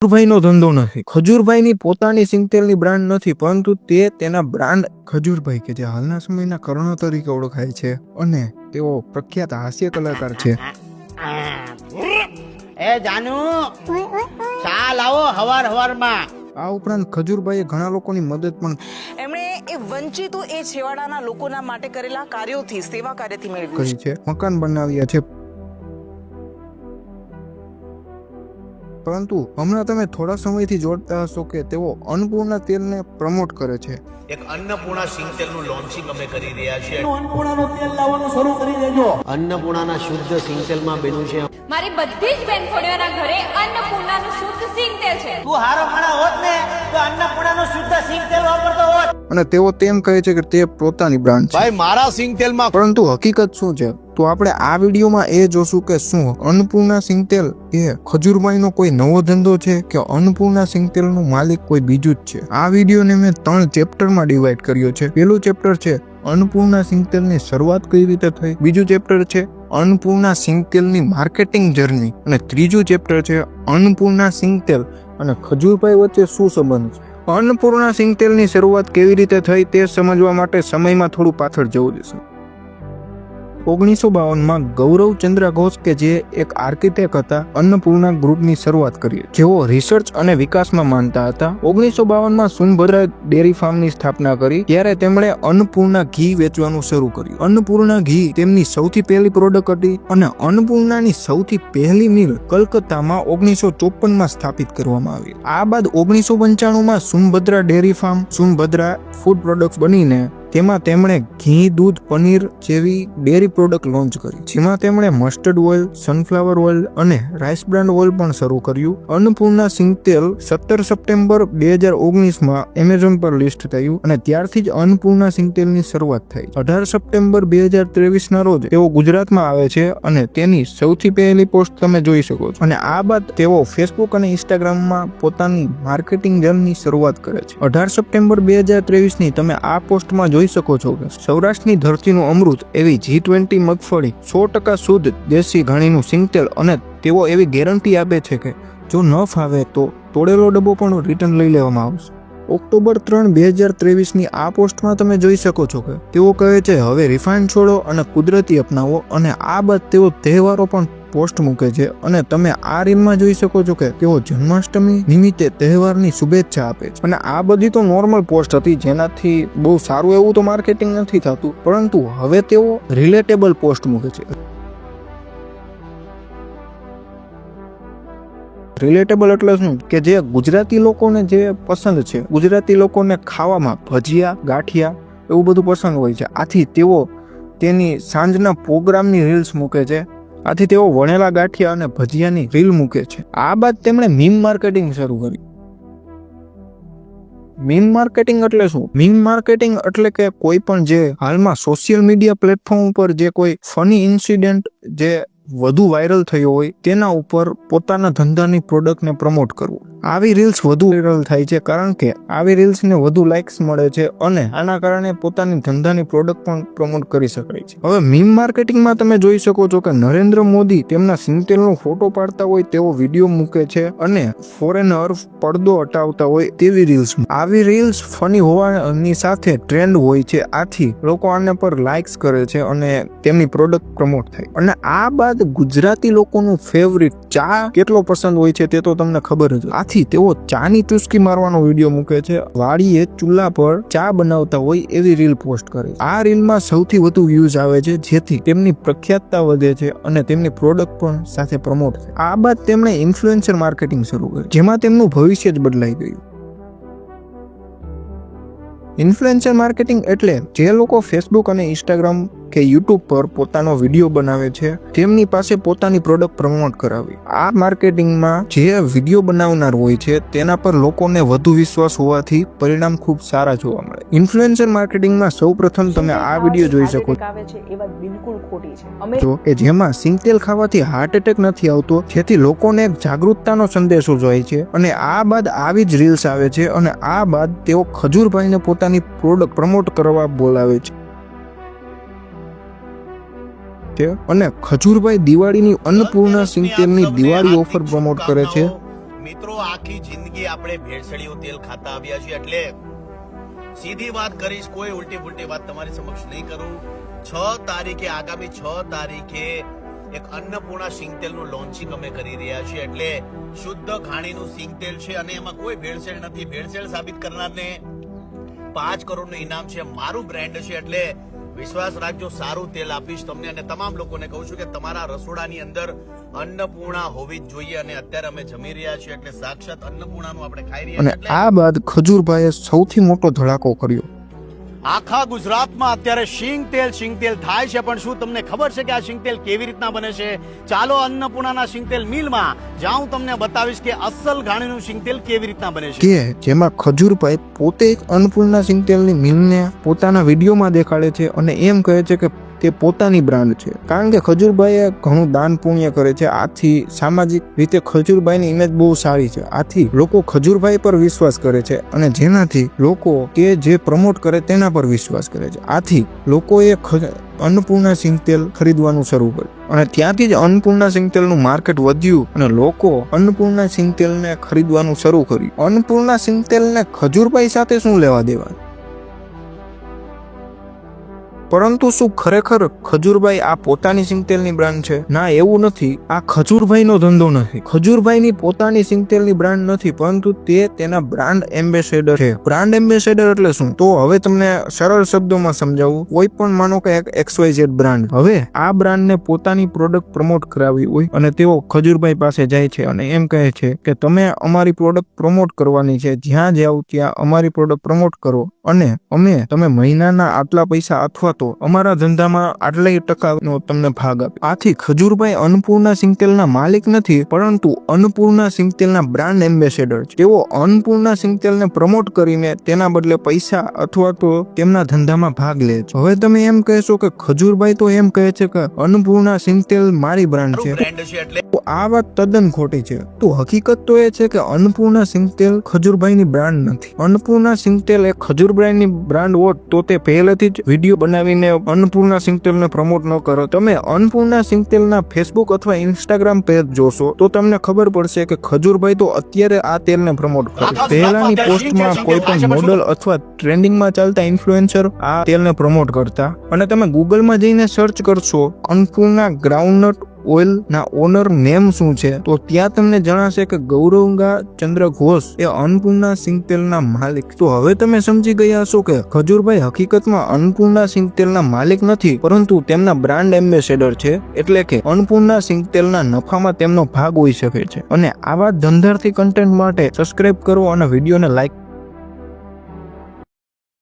ખજૂરભાઈનો ધંધો નથી. ખજૂરભાઈની પોતાની સિંગતેલની બ્રાન્ડ નથી, પરંતુ તે તેના બ્રાન્ડ ખજૂરભાઈ કે જે હાલના સમયના કર્ણ તરીકે ઓળખાય છે અને તેઓ પ્રખ્યાત હાસ્ય કલાકાર છે. એ જાનુ ચા લાવો હવારમાં. આ ઉપરાંત ખજૂરભાઈએ ઘણા લોકોની મદદ પણ એમણે એ વંચિતો એ છેવાડાના લોકોના માટે કરેલા કાર્યોથી સેવા કાર્યથી મેળવ્યું કરી છે, મકાન બનાવ્યા છે. પરંતુ હમણાં તમે થોડા સમયથી જોડતા હશો કે તેઓ અન્નપૂર્ણા તેલને પ્રમોટ કરે છે. એક અન્નપૂર્ણા સિંગતેલનું લોન્ચિંગ અમે કરી રહ્યા છીએ. અન્નપૂર્ણાનું તેલ લાવવાનું શરૂ કરી દેજો. અન્નપૂર્ણાના શુદ્ધ સિંગતેલમાં બન્યું છે. મારી બધી જ બેનપણીઓના ઘરે અન્નપૂર્ણાનું શુદ્ધ સિંગતેલ છે. તું હારો માણા હોત ને તો અન્નપૂર્ણાનું શુદ્ધ સિંગ તેલ વાપરતો હોત. અને તેઓ તેમ કહે છે કે તે પોતાની બ્રાન્ડ છે. ભાઈ મારા સિંગતેલમાં પરંતુ હકીકત શું છે? તો આપણે આ વિડીયોમાં એ જોશું કે શું અન્નપૂર્ણા સિંગતેલ એ ખજૂરભાઈનો કોઈ નવો ધંધો છે કે અન્નપૂર્ણા સિંગતેલનું માલિક કોઈ બીજું જ છે. આ વિડીયોને મેં 3 ચેપ્ટરમાં ડિવાઈડ કર્યો છે. પહેલું ચેપ્ટર છે અન્નપૂર્ણા સિંગતેલની શરૂઆત કઈ રીતે થઈ, બીજું ચેપ્ટર છે અન્નપૂર્ણા સિંગતેલની માર્કેટિંગ જર્ની અને ત્રીજું ચેપ્ટર છે અન્નપૂર્ણા સિંગતેલ અને ખજૂરભાઈ વચ્ચે શું સંબંધ છે. અન્નપૂર્ણા સિંગતેલની શરૂઆત કેવી રીતે થઈ તે સમજવા માટે સમયમાં થોડું પાછળ જવું જશે. 1952માં ગૌરવચંદ્ર ઘોષ કે જે એક આર્કિટેક્ટ હતા, અન્નપૂર્ણા ગ્રુપની શરૂઆત કરી, જેઓ રિસર્ચ અને વિકાસમાં માનતા હતા. 1952માં સોનભદ્રા ડેરી ફાર્મની સ્થાપના કરી. ત્યારે તેમણે અન્નપૂર્ણા ઘી વેચવાનું શરૂ કર્યું. અન્નપૂર્ણા ઘી તેમની સૌથી પહેલી પ્રોડક્ટ હતી અને અન્નપૂર્ણાની સૌથી પહેલી મિલ કલકત્તામાં 1954માં સ્થાપિત કરવામાં આવી. આ બાદ 1995માં સોનભદ્રા ડેરી ફાર્મ સોનભદ્રા ફૂડ પ્રોડક્ટ્સ બનીને તેમાં તેમણે ઘી, દૂધ, પનીર જેવી ડેરી પ્રોડક્ટ લોન્ચ કરી, જેમાં તેમણે મસ્ટર્ડ ઓઇલ, સનફ્લાવર ઓઇલ અને રાઈસ બ્રાન્ડ ઓઇલ પણ શરૂ કર્યું. અન્નપૂર્ણા સિંગતેલ 17 સપ્ટેમ્બર 2019માં એમેઝોન પર લિસ્ટ થયું અને ત્યારથી જ અન્નપૂર્ણા સિંગતેલની શરૂઆત થઈ. 18 સપ્ટેમ્બર 2023ના રોજ તેઓ ગુજરાતમાં આવે છે અને તેની સૌથી પહેલી પોસ્ટ તમે જોઈ શકો છો. અને આ બાદ તેઓ ફેસબુક અને ઇન્સ્ટાગ્રામમાં પોતાની માર્કેટિંગ જર્નીની શરૂઆત કરે છે. 18 સપ્ટેમ્બર 2023ની તમે આ પોસ્ટમાં જોઈ શકો છો કે સૌરાષ્ટ્રની ધરતીનું અમૃત એવી G20 મગફળી, 100% શુદ્ધ દેશી ઘાણીનું સિંગતેલ અને તેઓ એવી ગેરંટી આપે છે કે જો ન ફાવે તો તોડેલો ડબ્બો પણ રિટર્ન લઈ લેવામાં આવશે. ઓક્ટોબર 3, 2023ની આ પોસ્ટમાં તમે જોઈ શકો છો કે તેઓ કહે છે હવે રિફાઇન્ડ છોડો અને કુદરતી અપનાવો. અને આ બાદ તેઓ તહેવારો પણ પોસ્ટ મૂકે છે અને તમે આ રીલમાં જોઈ શકો છો કે તેઓ જન્માષ્ટમી નિમિત્તે તહેવારની શુભેચ્છા આપે છે. અને આ બધી તો નોર્મલ પોસ્ટ હતી, જેનાથી બહુ સારું એવું તો માર્કેટિંગ નથી થતું, પરંતુ હવે તેઓ રિલેટેબલ પોસ્ટ મૂકે છે. રિલેટેબલ એટલે શું કે જે ગુજરાતી લોકોને જે પસંદ છે, ગુજરાતી લોકોને ખાવામાં ભજીયા, ગાંઠિયા એવું બધું પસંદ હોય છે. આથી તેઓ તેની સાંજના પ્રોગ્રામની રીલ્સ મૂકે છે. આથી તેઓ વણેલા ગાંઠિયા અને ભજીયાની રીલ મૂકે છે. આ બાદ તેમણે મીમ માર્કેટિંગ શરૂ કરી. મીમ માર્કેટિંગ એટલે શું? મીમ માર્કેટિંગ એટલે કે કોઈ પણ જે હાલમાં સોશિયલ મીડિયા પ્લેટફોર્મ ઉપર જે કોઈ ફની ઇન્સિડન્ટ જે વધુ વાયરલ થયો હોય તેના ઉપર પોતાના ધંધાની પ્રોડક્ટને પ્રમોટ કરવું. આવી રીલ્સ વધુ વાયરલ થાય છે કારણ કે આવી રીલ્સને વધુ લાઇક્સ મળે છે અને આના કારણે પોતાની ધંધાની પ્રોડક્ટ પણ પ્રમોટ કરી શકાય છે. હવે મીમ માર્કેટિંગમાં તમે જોઈ શકો છો કે નરેન્દ્ર મોદી તેમના સિંગતેલનો ફોટો પાડતા હોય તેવો વિડીયો મૂકે છે અને ફોરેનર પડદો હટાવતા હોય તેવી રીલ્સ. આવી રીલ્સ ફની હોવાની સાથે ટ્રેન્ડ હોય છે, આથી લોકો આને પર લાઇક્સ કરે છે અને તેમની પ્રોડક્ટ પ્રમોટ થાય. અને આ બાદ ગુજરાતી લોકોનું ફેવરિટ ચા કેટલો પસંદ હોય છે તે તો તમને ખબર જ. આથી તેઓ ચાની ચુસ્કી મારવાનો વિડીયો મૂકે છે. વાડીએ ચૂલા પર ચા બનાવતા હોય એવી રીલ પોસ્ટ કરે. આ રીલમાં સૌથી વધુ વ્યૂઝ આવે છે, જેથી તેમની પ્રખ્યાતતા વધે છે અને તેમની પ્રોડક્ટ પણ સાથે પ્રમોટ થાય. આ બાદ તેમણે ઇન્ફ્લુએન્સર માર્કેટિંગ શરૂ કરી, જેમાં તેમનું ભવિષ્ય જ બદલાઈ ગયું. ઇન્ફ્લુએન્સર માર્કેટિંગ એટલે જે લોકો ફેસબુક અને ઇન્સ્ટાગ્રામ કે યુટ્યુબ પર પોતાનો વિડીયો બનાવે છે, તેમની પાસે પોતાની પ્રોડક્ટ પ્રમોટ કરાવી. આ માર્કેટિંગમાં જે વિડીયો બનાવનાર હોય છે તેના પર લોકોને વધુ વિશ્વાસ હોવાથી પરિણામ ખૂબ સારા જોવા મળે. ઇન્ફ્લુએન્સર માર્કેટિંગમાં સૌપ્રથમ તમે આ વિડીયો જોઈ શકો આવે છે એ વાત બિલકુલ ખોટી છે. છો કે જેમાં સિંગતેલ ખાવાથી હાર્ટ એટેક નથી આવતો, જેથી લોકોને એક જાગૃતતાનો સંદેશો જાય છે. અને આ બાદ આવી જ રીલ્સ આવે છે અને આ બાદ તેઓ ખજૂરભાઈને પોતાની પ્રોડક્ટ પ્રમોટ કરવા બોલાવે છે. અને ખજૂરભાઈ દિવાળીની અન્નપૂર્ણા સિંગતેલની દિવાળી ઓફર પ્રમોટ કરે છે. મિત્રો આખી જિંદગી આપણે ભેળસેળિયું તેલ ખાતા આવ્યા છીએ એટલે સીધી વાત કરીશ, કોઈ ઉલટી ફુલટી વાત તમારી સમક્ષ નહીં કરું. 6 તારીખે આગામી 6 તારીખે એક અન્નપૂર્ણા સિંગતેલનું લોન્ચિંગ અમે કરી રહ્યા છીએ. એટલે શુદ્ધ ખાણીનું સિંગતેલ છે અને એમાં કોઈ ભેળસેળ નથી. ભેળસેળ સાબિત કરનારને 5 કરોડનું ઇનામ છે. મારું બ્રાન્ડ છે એટલે વિશ્વાસ રાખજો, સારું તેલ આપીશ તમને. અને તમામ લોકોને કહું છું કે તમારા રસોડાની અંદર અન્નપૂર્ણા હોવી જ જોઈએ. અને અત્યારે અમે જમી રહ્યા છીએ એટલે સાક્ષાત અન્નપૂર્ણાનું આપણે ખાઈ રહ્યા અને છીએ. આ બાદ ખજૂરભાઈએ સૌથી મોટો ધડાકો કર્યો. આખા ગુજરાતમાં અત્યારે શિંગ તેલ થાય છે, પણ શું તમને ખબર છે કે આ શિંગ તેલ કેવી રીતના બને છે? ચાલો અન્નપૂર્ણાના શિંગ તેલ મિલમાં જાઉં, તમને બતાવીશ કે અસલ ઘાણીનું શિંગ તેલ કેવી રીતના બને છે. કે જેમાં ખજૂરભાઈ પોતે એક અન્નપૂર્ણા સિંગતેલની મિલને પોતાના વિડીયોમાં દેખાડે છે અને એમ કહે છે કે તે પોતાની બ્રાન્ડ છે. કારણ કે ખજૂરભાઈએ ઘણું દાન પુણ્ય કરે છે, આથી સામાજિક રીતે ખજૂરભાઈની ઇમેજ બહુ સારી છે. આથી લોકો ખજૂરભાઈ પર વિશ્વાસ કરે છે અને જેનાથી લોકો કે જે પ્રમોટ કરે તેના પર વિશ્વાસ કરે છે. આથી લોકોએ અન્નપૂર્ણા સિંગતેલ ખરીદવાનું શરૂ કર્યું અને ત્યાંથી જ અન્નપૂર્ણા સિંગતેલનું માર્કેટ વધ્યું અને લોકો અન્નપૂર્ણા સિંગતેલને ખરીદવાનું શરૂ કર્યું. અન્નપૂર્ણા સિંગતેલને ખજૂરભાઈ સાથે શું લેવા દેવા? પરંતુ શું ખરેખર ખજૂરભાઈ આ પોતાની સિંગતેલની બ્રાન્ડ છે? ના, એવું નથી. આ ખજૂરભાઈનો ધંધો નથી. ખજૂરભાઈની પોતાની સિંગતેલની બ્રાન્ડ નથી, પરંતુ તે તેના બ્રાન્ડ એમ્બેસેડર છે. બ્રાન્ડ એમ્બેસેડર એટલે શું? તો હવે તમને સરળ શબ્દોમાં સમજાવું. કોઈ પણ માનો કે એક XYZ બ્રાન્ડ હવે આ બ્રાન્ડને પોતાની પ્રોડક્ટ પ્રમોટ કરાવી હોય અને તેઓ ખજૂરભાઈ પાસે જાય છે અને એમ કહે છે કે તમે અમારી પ્રોડક્ટ પ્રમોટ કરવાની છે, જ્યાં જાવ ત્યાં અમારી પ્રોડક્ટ પ્રમોટ કરો અને તમે મહિનાના આટલા પૈસા અથવા તો અમારા ધંધામાં આટલા ટકાનો તમને ભાગ આપે. આથી ખજૂરભાઈ અન્નપૂર્ણા સિંગતેલના માલિક નથી, પરંતુ અન્નપૂર્ણા સિંગતેલના બ્રાન્ડ એમ્બેસેડર છે. તેઓ અન્નપૂર્ણા સિંગતેલને પ્રમોટ કરીને તેના બદલે પૈસા અથવા તો તેમના ધંધામાં ભાગ લે છે. હવે તમે એમ કહેશો કે ખજૂરભાઈ તો એમ કહે છે કે અન્નપૂર્ણા સિંગતેલ મારી બ્રાન્ડ છે. બ્રાન્ડ છે એટલે તો આ વાત તદ્દન ખોટી છે. તો હકીકત તો એ છે કે અન્નપૂર્ણા સિંગતેલ ખજૂરભાઈની બ્રાન્ડ નથી. અન્નપૂર્ણા સિંગતેલ એ ખજૂરભાઈની બ્રાન્ડ હોત તો તે પહેલેથી જ વિડીયો બનાવીને અન્નપૂર્ણા સિંગતેલને પ્રમોટ ન કરો. તમે અન્નપૂર્ણા સિંગતેલના ફેસબુક અથવા ઇન્સ્ટાગ્રામ પેજ જોશો તો તમને ખબર પડશે કે ખજૂરભાઈ તો અત્યારે આ તેલને પ્રમોટ કરે. પહેલાની પોસ્ટમાં કોઈ પણ મોડલ અથવા ટ્રેન્ડિંગમાં ચાલતા ઇન્ફ્લુએન્સર આ તેલને પ્રમોટ કરતા. અને તમે ગૂગલમાં જઈને સર્ચ કરશો અન્નપૂર્ણા ગ્રાઉન્ડનટ ઓઇલ ના ઓનર નેમ શું છે, તો ત્યાં તમને જણાશે કે ગૌરંગા ચંદ્ર ઘોષ એ અન્નપૂર્ણા સિંગતેલના માલિક. તો હવે તમે સમજી ગયા હશો કે ખજૂરભાઈ હકીકતમાં અન્નપૂર્ણા સિંગતેલના માલિક નથી, પરંતુ તેમના બ્રાન્ડ એમ્બેસેડર છે. એટલે કે અન્નપૂર્ણા સિંગતેલના નફામાં તેમનો ભાગ હોઈ શકે છે. અને આવા ધંધાર્થી કન્ટેન્ટ માટે સબસ્ક્રાઇબ કરો અને વિડીયોને લાઈક